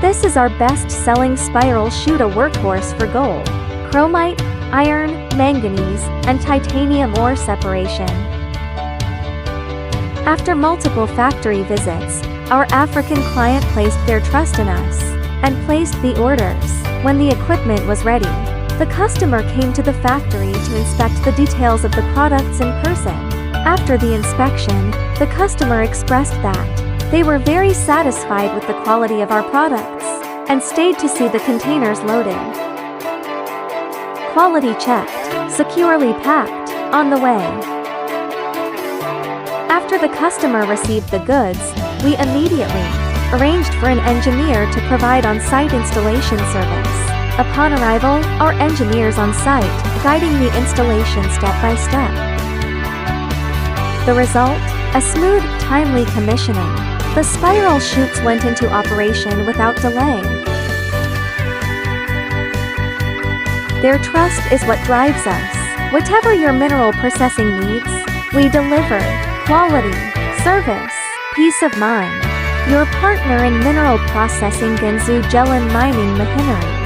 This is our best-selling spiral Chute workhorse for gold, chromite, iron, manganese, and titanium ore separation. After multiple factory visits, our African client placed their trust in us and placed the orders. When the equipment was ready, the customer came to the factory to inspect the details of the products in person. After the inspection, the customer expressed that they were very satisfied with the quality of our products and stayed to see the containers loaded. Quality checked, securely packed, on the way. After the customer received the goods, we immediately arranged for an engineer to provide on-site installation service. Upon arrival, our engineers on site, guiding the installation step by step. The result? A smooth, timely commissioning. The spiral chutes went into operation without delay. Their trust is what drives us. Whatever your mineral processing needs, we deliver. Quality, service, peace of mind. Your partner in mineral processing Ganzu Jelen Mining Machinery.